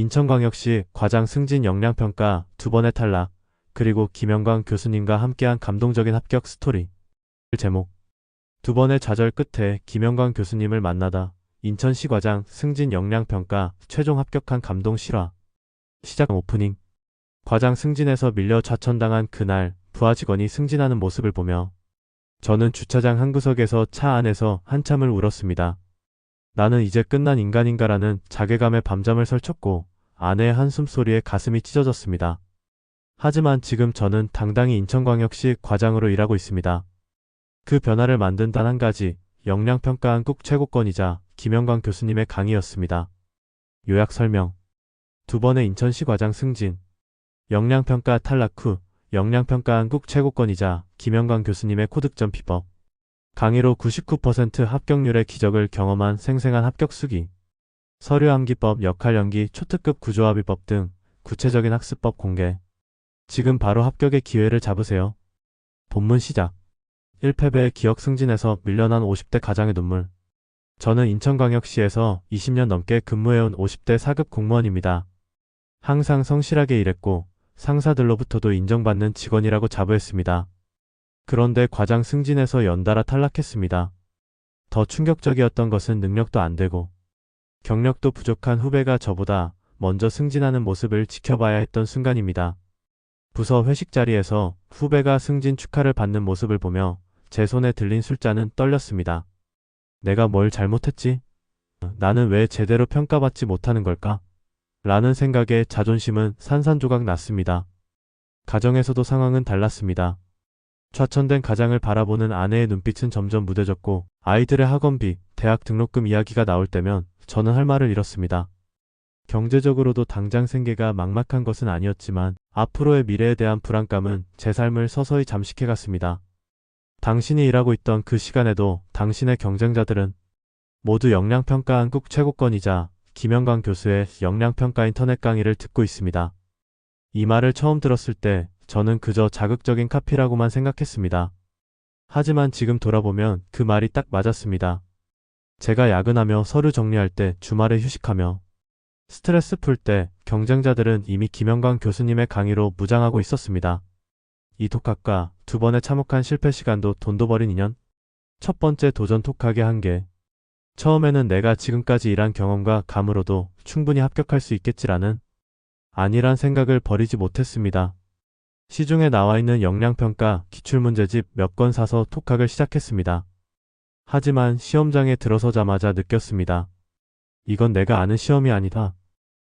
인천광역시 과장 승진 역량평가 2번의 탈락, 그리고 김영광 교수님과 함께한 감동적인 합격 스토리. 제목. 2번의 좌절 끝에 김영광 교수님을 만나다 인천시 과장 승진 역량평가 최종 합격한 감동 실화. 시작. 오프닝. 과장 승진에서 밀려 좌천당한 그날 부하 직원이 승진하는 모습을 보며 저는 주차장 한 구석에서 차 안에서 한참을 울었습니다. 나는 이제 끝난 인간인가라는 자괴감에 밤잠을 설쳤고 아내의 한숨소리에 가슴이 찢어졌습니다. 하지만 지금 저는 당당히 인천광역시 과장으로 일하고 있습니다. 그 변화를 만든 단 한 가지, 역량평가 한국 최고권이자 김영광 교수님의 강의였습니다. 요약 설명. 2번의 인천시 과장 승진. 역량평가 탈락 후 역량평가 한국 최고권이자 김영광 교수님의 고득점 비법. 강의로 99% 합격률의 기적을 경험한 생생한 합격 수기. 서류 암기법, 역할 연기, 초특급 구조합의법 등 구체적인 학습법 공개. 지금 바로 합격의 기회를 잡으세요. 본문 시작. 1패배의 기억 승진에서 밀려난 50대 가장의 눈물. 저는 인천광역시에서 20년 넘게 근무해온 50대 4급 공무원입니다. 항상 성실하게 일했고 상사들로부터도 인정받는 직원이라고 자부했습니다. 그런데 과장 승진에서 연달아 탈락했습니다. 더 충격적이었던 것은 능력도 안 되고 경력도 부족한 후배가 저보다 먼저 승진하는 모습을 지켜봐야 했던 순간입니다. 부서 회식 자리에서 후배가 승진 축하를 받는 모습을 보며 제 손에 들린 술잔은 떨렸습니다. 내가 뭘 잘못했지? 나는 왜 제대로 평가받지 못하는 걸까? 라는 생각에 자존심은 산산조각 났습니다. 가정에서도 상황은 달랐습니다. 좌천된 가장을 바라보는 아내의 눈빛은 점점 무뎌졌고 아이들의 학원비, 대학 등록금 이야기가 나올 때면 저는 할 말을 잃었습니다. 경제적으로도 당장 생계가 막막한 것은 아니었지만 앞으로의 미래에 대한 불안감은 제 삶을 서서히 잠식해갔습니다. 당신이 일하고 있던 그 시간에도 당신의 경쟁자들은 모두 역량평가 한국 최고권이자 김영광 교수의 역량평가 인터넷 강의를 듣고 있습니다. 이 말을 처음 들었을 때 저는 그저 자극적인 카피라고만 생각했습니다. 하지만 지금 돌아보면 그 말이 딱 맞았습니다. 제가 야근하며 서류 정리할 때, 주말에 휴식하며 스트레스 풀 때 경쟁자들은 이미 김영광 교수님의 강의로 무장하고 있었습니다. 이 독학과 2번의 참혹한 실패 시간도 돈도 버린 인연. 첫 번째 도전 독학의 한계. 처음에는 내가 지금까지 일한 경험과 감으로도 충분히 합격할 수 있겠지라는 아니란 생각을 버리지 못했습니다. 시중에 나와 있는 역량평가 기출문제집 몇 권 사서 독학을 시작했습니다. 하지만 시험장에 들어서자마자 느꼈습니다. 이건 내가 아는 시험이 아니다.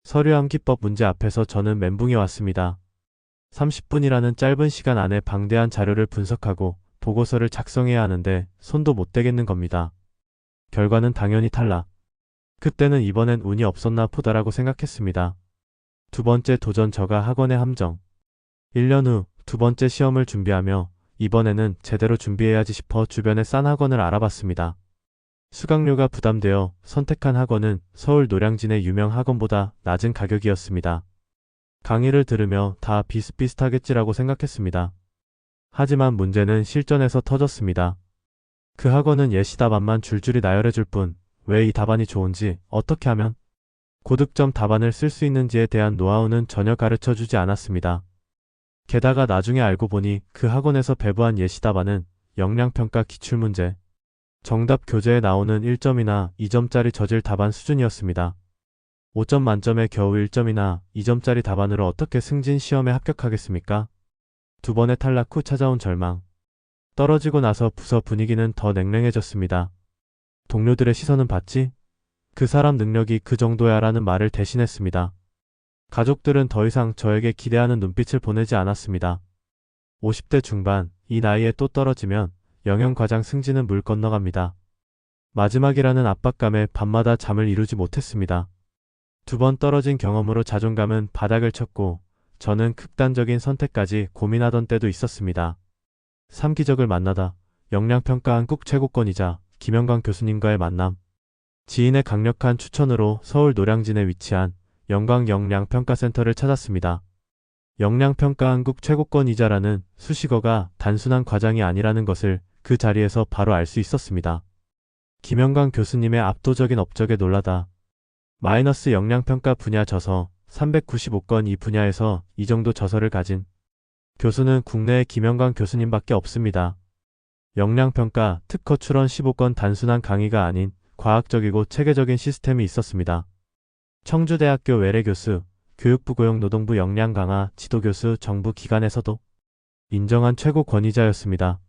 서류 암기법 문제 앞에서 저는 멘붕이 왔습니다. 30분이라는 짧은 시간 안에 방대한 자료를 분석하고 보고서를 작성해야 하는데 손도 못 대겠는 겁니다. 결과는 당연히 탈락. 그때는 이번엔 운이 없었나 보다라고 생각했습니다. 2번째 도전 저가 학원에 함정. 1년 후 2번째 시험을 준비하며 이번에는 제대로 준비해야지 싶어 주변에 싼 학원을 알아봤습니다. 수강료가 부담되어 선택한 학원은 서울 노량진의 유명 학원보다 낮은 가격이었습니다. 강의를 들으며 다 비슷비슷하겠지라고 생각했습니다. 하지만 문제는 실전에서 터졌습니다. 그 학원은 예시 답안만 줄줄이 나열해줄 뿐 왜 이 답안이 좋은지, 어떻게 하면 고득점 답안을 쓸 수 있는지에 대한 노하우는 전혀 가르쳐주지 않았습니다. 게다가 나중에 알고 보니 그 학원에서 배부한 예시 답안은 역량평가 기출문제, 정답 교재에 나오는 1점이나 2점짜리 저질 답안 수준이었습니다. 5점 만점에 겨우 1점이나 2점짜리 답안으로 어떻게 승진 시험에 합격하겠습니까? 2번의 탈락 후 찾아온 절망. 떨어지고 나서 부서 분위기는 더 냉랭해졌습니다. 동료들의 시선은 봤지? 그 사람 능력이 그 정도야 라는 말을 대신했습니다. 가족들은 더 이상 저에게 기대하는 눈빛을 보내지 않았습니다. 50대 중반, 이 나이에 또 떨어지면 영영과장 승진은 물 건너갑니다. 마지막이라는 압박감에 밤마다 잠을 이루지 못했습니다. 2번 떨어진 경험으로 자존감은 바닥을 쳤고 저는 극단적인 선택까지 고민하던 때도 있었습니다. 3기적을 만나다 역량평가 한국 최고권이자 김영광 교수님과의 만남. 지인의 강력한 추천으로 서울 노량진에 위치한 영광 역량평가센터를 찾았습니다. 역량평가 한국 최고권이자라는 수식어가 단순한 과장이 아니라는 것을 그 자리에서 바로 알 수 있었습니다. 김영광 교수님의 압도적인 업적에 놀라다 마이너스 역량평가 분야 저서 395건. 이 분야에서 이 정도 저서를 가진 교수는 국내에 김영광 교수님밖에 없습니다. 역량평가 특허 출원 15건. 단순한 강의가 아닌 과학적이고 체계적인 시스템이 있었습니다. 청주대학교 외래교수, 교육부 고용노동부 역량 강화 지도교수, 정부 기관에서도 인정한 최고 권위자였습니다.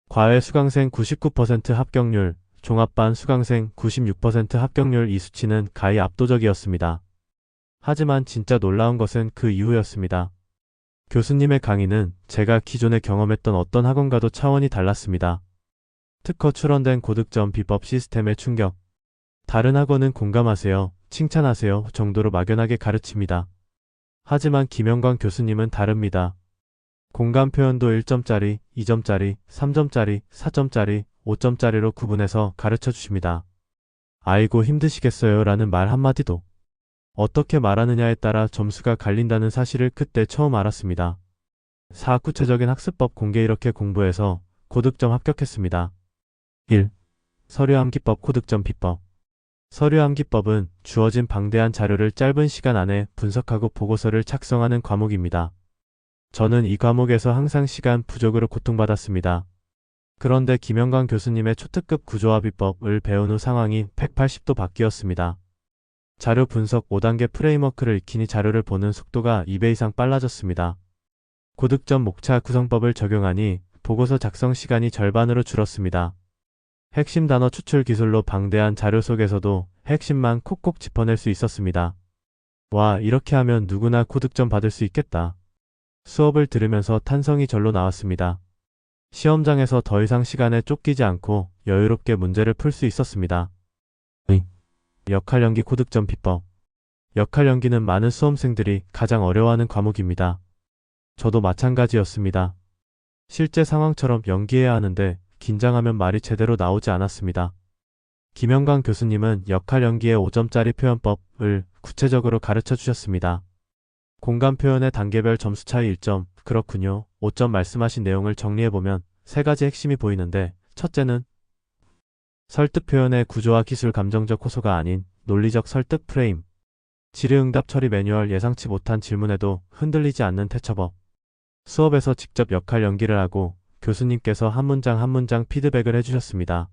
과외 수강생 99% 합격률, 종합반 수강생 96% 합격률. 이 수치는 가히 압도적이었습니다. 하지만 진짜 놀라운 것은 그 이후였습니다. 교수님의 강의는 제가 기존에 경험했던 어떤 학원과도 차원이 달랐습니다. 특허 출원된 고득점 비법 시스템의 충격. 다른 학원은 공감하세요, 칭찬하세요 정도로 막연하게 가르칩니다. 하지만 김영광 교수님은 다릅니다. 공감 표현도 1점짜리, 2점짜리, 3점짜리, 4점짜리, 5점짜리로 구분해서 가르쳐 주십니다. 아이고 힘드시겠어요 라는 말 한마디도 어떻게 말하느냐에 따라 점수가 갈린다는 사실을 그때 처음 알았습니다. 구체적인 학습법 공개. 이렇게 공부해서 고득점 합격했습니다. 1. 서류 암기법 고득점 비법. 서류 암기법은 주어진 방대한 자료를 짧은 시간 안에 분석하고 보고서를 작성하는 과목입니다. 저는 이 과목에서 항상 시간 부족으로 고통받았습니다. 그런데 김영광 교수님의 초특급 구조화 비법을 배운 후 상황이 180도 바뀌었습니다. 자료 분석 5단계 프레임워크를 익히니 자료를 보는 속도가 2배 이상 빨라졌습니다. 고득점 목차 구성법을 적용하니 보고서 작성 시간이 절반으로 줄었습니다. 핵심 단어 추출 기술로 방대한 자료 속에서도 핵심만 콕콕 짚어낼 수 있었습니다. 와, 이렇게 하면 누구나 고득점 받을 수 있겠다. 수업을 들으면서 탄성이 절로 나왔습니다. 시험장에서 더 이상 시간에 쫓기지 않고 여유롭게 문제를 풀 수 있었습니다. 역할 연기 고득점 비법. 역할 연기는 많은 수험생들이 가장 어려워하는 과목입니다. 저도 마찬가지였습니다. 실제 상황처럼 연기해야 하는데 긴장하면 말이 제대로 나오지 않았습니다. 김영광 교수님은 역할 연기의 5점짜리 표현법을 구체적으로 가르쳐 주셨습니다. 공감 표현의 단계별 점수 차이 1점, 그렇군요. 5점 말씀하신 내용을 정리해보면 3가지 핵심이 보이는데, 첫째는 설득 표현의 구조와 기술 감정적 호소가 아닌 논리적 설득 프레임. 질의응답 처리 매뉴얼. 예상치 못한 질문에도 흔들리지 않는 대처법. 수업에서 직접 역할 연기를 하고 교수님께서 한 문장 한 문장 피드백을 해주셨습니다.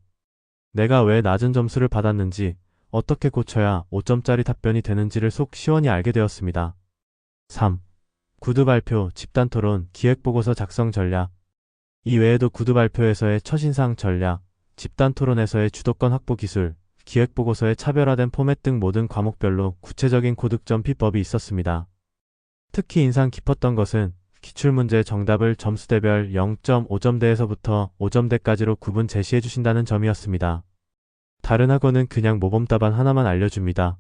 내가 왜 낮은 점수를 받았는지, 어떻게 고쳐야 5점짜리 답변이 되는지를 속 시원히 알게 되었습니다. 3. 구두 발표, 집단 토론, 기획보고서 작성 전략. 이 외에도 구두 발표에서의 첫인상 전략, 집단 토론에서의 주도권 확보 기술, 기획보고서의 차별화된 포맷 등 모든 과목별로 구체적인 고득점 비법이 있었습니다. 특히 인상 깊었던 것은 기출문제 정답을 점수대별 0.5점대에서부터 5점대까지로 구분 제시해 주신다는 점이었습니다. 다른 학원은 그냥 모범 답안 하나만 알려줍니다.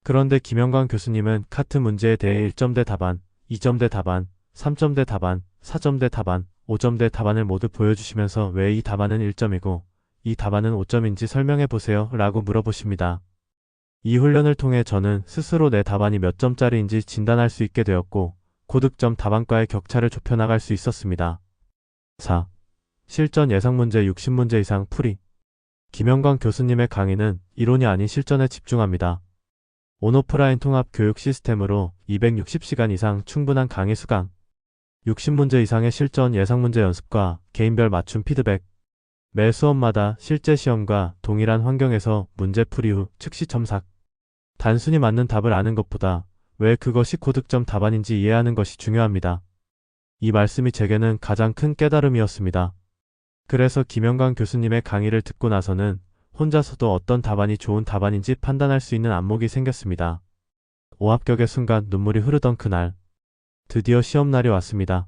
그런데 김영광 교수님은 카트 문제에 대해 1점대 답안, 2점대 답안, 3점대 답안, 4점대 답안, 5점대 답안을 모두 보여주시면서 왜 이 답안은 1점이고 이 답안은 5점인지 설명해보세요 라고 물어보십니다. 이 훈련을 통해 저는 스스로 내 답안이 몇 점짜리인지 진단할 수 있게 되었고 고득점 답안과의 격차를 좁혀나갈 수 있었습니다. 4. 실전 예상문제 60문제 이상 풀이. 김영광 교수님의 강의는 이론이 아닌 실전에 집중합니다. 온오프라인 통합 교육 시스템으로 260시간 이상 충분한 강의 수강, 60문제 이상의 실전 예상문제 연습과 개인별 맞춤 피드백, 매 수업마다 실제 시험과 동일한 환경에서 문제 풀이 후 즉시 첨삭. 단순히 맞는 답을 아는 것보다 왜 그것이 고득점 답안인지 이해하는 것이 중요합니다. 이 말씀이 제게는 가장 큰 깨달음이었습니다. 그래서 김영광 교수님의 강의를 듣고 나서는 혼자서도 어떤 답안이 좋은 답안인지 판단할 수 있는 안목이 생겼습니다. 5합격의 순간 눈물이 흐르던 그날. 드디어 시험날이 왔습니다.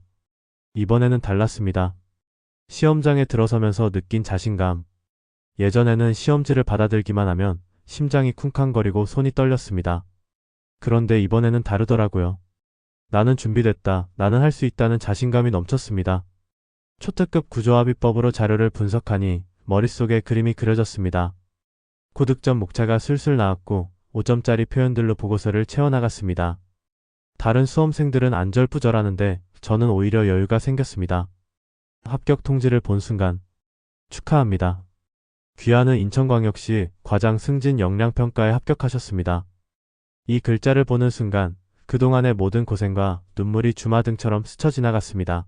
이번에는 달랐습니다. 시험장에 들어서면서 느낀 자신감. 예전에는 시험지를 받아들기만 하면 심장이 쿵쾅거리고 손이 떨렸습니다. 그런데 이번에는 다르더라고요. 나는 준비됐다. 나는 할 수 있다는 자신감이 넘쳤습니다. 초특급 구조화 비법으로 자료를 분석하니 머릿속에 그림이 그려졌습니다. 고득점 목차가 술술 나왔고 5점짜리 표현들로 보고서를 채워나갔습니다. 다른 수험생들은 안절부절하는데 저는 오히려 여유가 생겼습니다. 합격 통지를 본 순간 축하합니다. 귀하는 인천광역시 과장 승진 역량평가에 합격하셨습니다. 이 글자를 보는 순간 그동안의 모든 고생과 눈물이 주마등처럼 스쳐 지나갔습니다.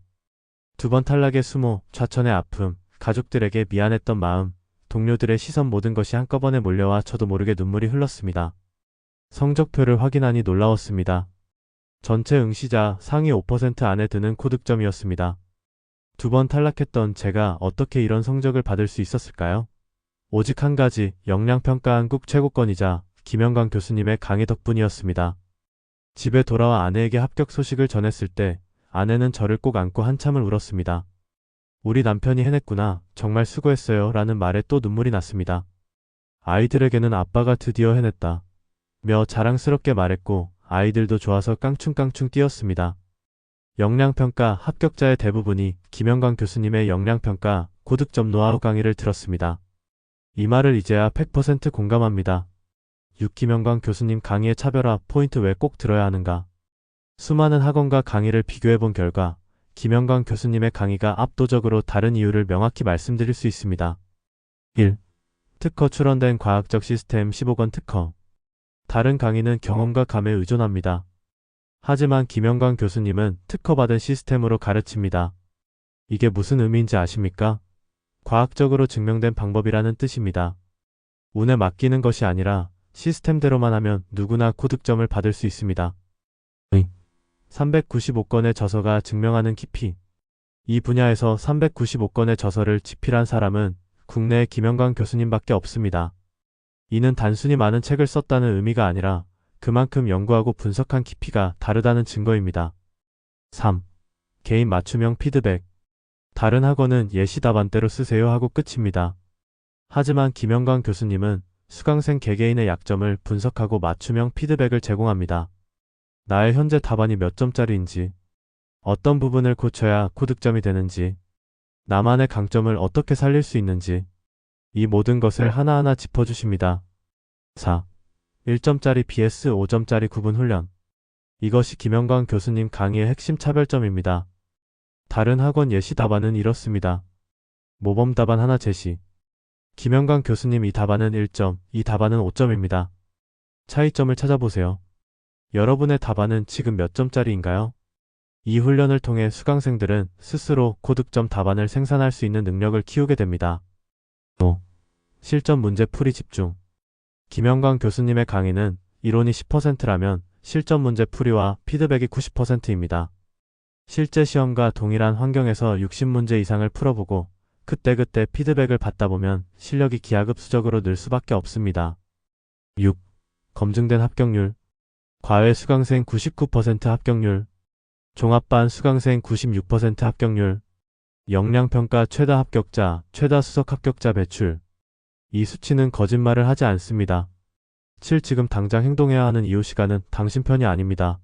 2번 탈락의 수모, 좌천의 아픔, 가족들에게 미안했던 마음, 동료들의 시선 모든 것이 한꺼번에 몰려와 저도 모르게 눈물이 흘렀습니다. 성적표를 확인하니 놀라웠습니다. 전체 응시자 상위 5% 안에 드는 고득점이었습니다. 2번 탈락했던 제가 어떻게 이런 성적을 받을 수 있었을까요? 오직 한 가지, 역량평가 한국 최고권이자 김영광 교수님의 강의 덕분이었습니다. 집에 돌아와 아내에게 합격 소식을 전했을 때 아내는 저를 꼭 안고 한참을 울었습니다. 우리 남편이 해냈구나, 정말 수고했어요 라는 말에 또 눈물이 났습니다. 아이들에게는 아빠가 드디어 해냈다 며 자랑스럽게 말했고 아이들도 좋아서 깡충깡충 뛰었습니다. 역량평가 합격자의 대부분이 김영광 교수님의 역량평가 고득점 노하우 강의를 들었습니다. 이 말을 이제야 100% 공감합니다. 김영광 교수님 강의의 차별화 포인트 왜 꼭 들어야 하는가? 수많은 학원과 강의를 비교해본 결과 김영광 교수님의 강의가 압도적으로 다른 이유를 명확히 말씀드릴 수 있습니다. 1. 특허 출원된 과학적 시스템 15권 특허. 다른 강의는 경험과 감에 의존합니다. 하지만 김영광 교수님은 특허받은 시스템으로 가르칩니다. 이게 무슨 의미인지 아십니까? 과학적으로 증명된 방법이라는 뜻입니다. 운에 맡기는 것이 아니라 시스템대로만 하면 누구나 고득점을 받을 수 있습니다. 395건의 저서가 증명하는 깊이. 이 분야에서 395건의 저서를 집필한 사람은 국내에 김영광 교수님밖에 없습니다. 이는 단순히 많은 책을 썼다는 의미가 아니라 그만큼 연구하고 분석한 깊이가 다르다는 증거입니다. 3. 개인 맞춤형 피드백. 다른 학원은 예시 답안대로 쓰세요 하고 끝입니다. 하지만 김영광 교수님은 수강생 개개인의 약점을 분석하고 맞춤형 피드백을 제공합니다. 나의 현재 답안이 몇 점짜리인지, 어떤 부분을 고쳐야 고득점이 되는지, 나만의 강점을 어떻게 살릴 수 있는지, 이 모든 것을 하나하나 짚어주십니다. 4. 1점짜리 vs 5점짜리 구분 훈련. 이것이 김영광 교수님 강의의 핵심 차별점입니다. 다른 학원 예시 답안은 이렇습니다. 모범 답안 하나 제시. 김영광 교수님 이 답안은 1점, 이 답안은 5점입니다. 차이점을 찾아보세요. 여러분의 답안은 지금 몇 점짜리인가요? 이 훈련을 통해 수강생들은 스스로 고득점 답안을 생산할 수 있는 능력을 키우게 됩니다. 5. 실전 문제 풀이 집중. 김영광 교수님의 강의는 이론이 10%라면 실전 문제 풀이와 피드백이 90%입니다. 실제 시험과 동일한 환경에서 60문제 이상을 풀어보고 그때그때 피드백을 받다 보면 실력이 기하급수적으로 늘 수밖에 없습니다. 6. 검증된 합격률. 과외 수강생 99% 합격률. 종합반 수강생 96% 합격률. 역량평가 최다 합격자, 최다 수석 합격자 배출. 이 수치는 거짓말을 하지 않습니다. 7. 지금 당장 행동해야 하는 이유 시간은 당신 편이 아닙니다.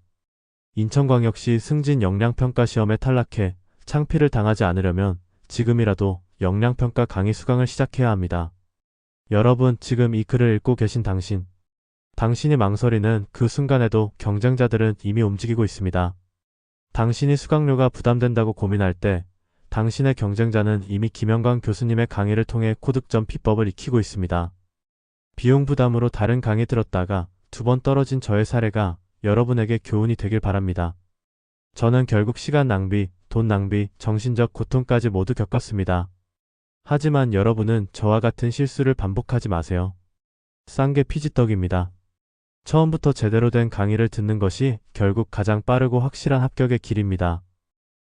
인천광역시 승진 역량평가 시험에 탈락해 창피를 당하지 않으려면 지금이라도 역량평가 강의 수강을 시작해야 합니다. 여러분, 지금 이 글을 읽고 계신 당신이 망설이는 그 순간에도 경쟁자들은 이미 움직이고 있습니다. 당신이 수강료가 부담된다고 고민할 때 당신의 경쟁자는 이미 김영광 교수님의 강의를 통해 고득점 비법을 익히고 있습니다. 비용 부담으로 다른 강의 들었다가 2번 떨어진 저의 사례가 여러분에게 교훈이 되길 바랍니다. 저는 결국 시간 낭비, 돈 낭비, 정신적 고통까지 모두 겪었습니다. 하지만 여러분은 저와 같은 실수를 반복하지 마세요. 싼 게 피지떡입니다. 처음부터 제대로 된 강의를 듣는 것이 결국 가장 빠르고 확실한 합격의 길입니다.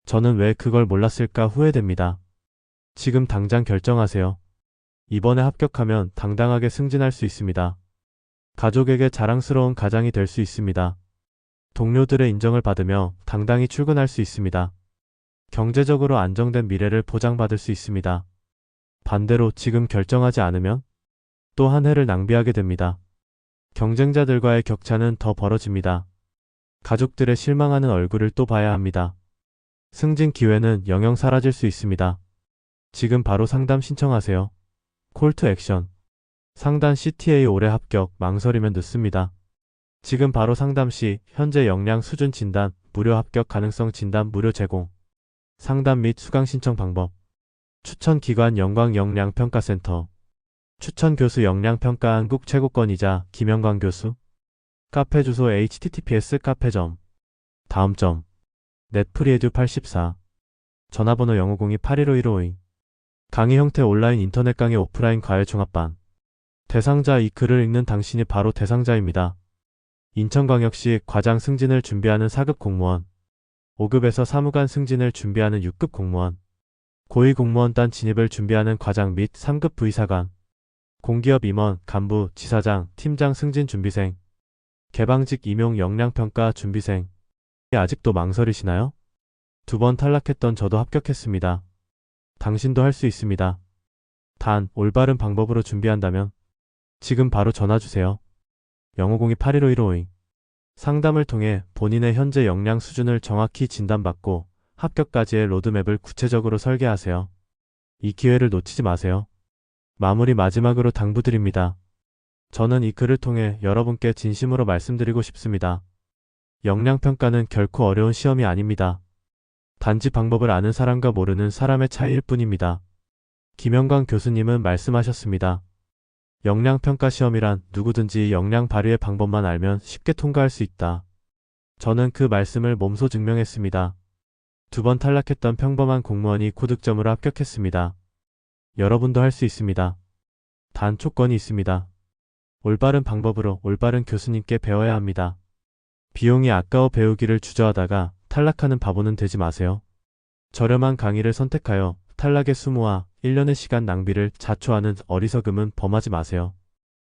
저는 왜 그걸 몰랐을까 후회됩니다. 지금 당장 결정하세요. 이번에 합격하면 당당하게 승진할 수 있습니다. 가족에게 자랑스러운 가장이 될 수 있습니다. 동료들의 인정을 받으며 당당히 출근할 수 있습니다. 경제적으로 안정된 미래를 보장받을 수 있습니다. 반대로 지금 결정하지 않으면 또 한 해를 낭비하게 됩니다. 경쟁자들과의 격차는 더 벌어집니다. 가족들의 실망하는 얼굴을 또 봐야 합니다. 승진 기회는 영영 사라질 수 있습니다. 지금 바로 상담 신청하세요. 콜 투 액션. 상단 CTA 올해 합격, 망설이면 늦습니다. 지금 바로 상담 시 현재 역량 수준 진단, 무료 합격 가능성 진단 무료 제공. 상담 및 수강 신청 방법. 추천 기관 영광 역량평가센터. 추천 교수 역량평가 한국 최고권이자 김영광 교수. 카페 주소 https 카페.com 다음 점 넷프리에듀 84 전화번호 050-815-1552 강의 형태 온라인 인터넷 강의 오프라인 과외 종합반 대상자 이 글을 읽는 당신이 바로 대상자입니다. 인천광역시 과장 승진을 준비하는 4급 공무원 5급에서 사무관 승진을 준비하는 6급 공무원 고위공무원단 진입을 준비하는 과장 및 3급 부의사관 공기업 임원, 간부, 지사장, 팀장 승진 준비생 개방직 임용 역량평가 준비생 아직도 망설이시나요? 2번 탈락했던 저도 합격했습니다. 당신도 할 수 있습니다. 단, 올바른 방법으로 준비한다면 지금 바로 전화주세요. 050-815-1552 상담을 통해 본인의 현재 역량 수준을 정확히 진단받고 합격까지의 로드맵을 구체적으로 설계하세요. 이 기회를 놓치지 마세요. 마지막으로 당부드립니다. 저는 이 글을 통해 여러분께 진심으로 말씀드리고 싶습니다. 역량평가는 결코 어려운 시험이 아닙니다. 단지 방법을 아는 사람과 모르는 사람의 차이일 뿐입니다. 김영광 교수님은 말씀하셨습니다. 역량평가 시험이란 누구든지 역량 발휘의 방법만 알면 쉽게 통과할 수 있다. 저는 그 말씀을 몸소 증명했습니다. 2번 탈락했던 평범한 공무원이 고득점으로 합격했습니다. 여러분도 할 수 있습니다. 단 조건이 있습니다. 올바른 방법으로 올바른 교수님께 배워야 합니다. 비용이 아까워 배우기를 주저하다가 탈락하는 바보는 되지 마세요. 저렴한 강의를 선택하여 탈락의 수모와 1년의 시간 낭비를 자초하는 어리석음은 범하지 마세요.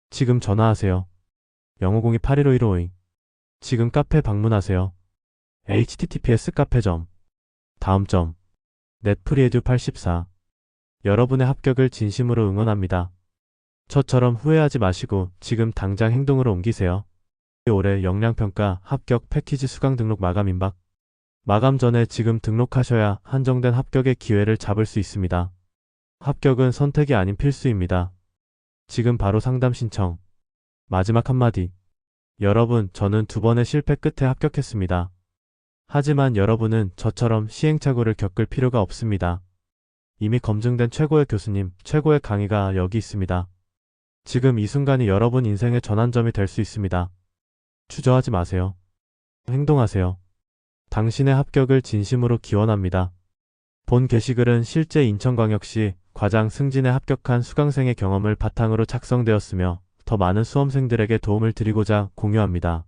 지금 전화하세요. 050-815-1552 지금 카페 방문하세요. https 카페.com 다음 점 넷프리에듀 84 여러분의 합격을 진심으로 응원합니다. 저처럼 후회하지 마시고 지금 당장 행동으로 옮기세요. 올해 역량평가 합격 패키지 수강 등록 마감 임박. 마감 전에 지금 등록하셔야 한정된 합격의 기회를 잡을 수 있습니다. 합격은 선택이 아닌 필수입니다. 지금 바로 상담 신청. 마지막 한마디. 여러분, 저는 2번의 실패 끝에 합격했습니다. 하지만 여러분은 저처럼 시행착오를 겪을 필요가 없습니다. 이미 검증된 최고의 교수님, 최고의 강의가 여기 있습니다. 지금 이 순간이 여러분 인생의 전환점이 될 수 있습니다. 주저하지 마세요. 행동하세요. 당신의 합격을 진심으로 기원합니다. 본 게시글은 실제 인천광역시 과장 승진에 합격한 수강생의 경험을 바탕으로 작성되었으며 더 많은 수험생들에게 도움을 드리고자 공유합니다.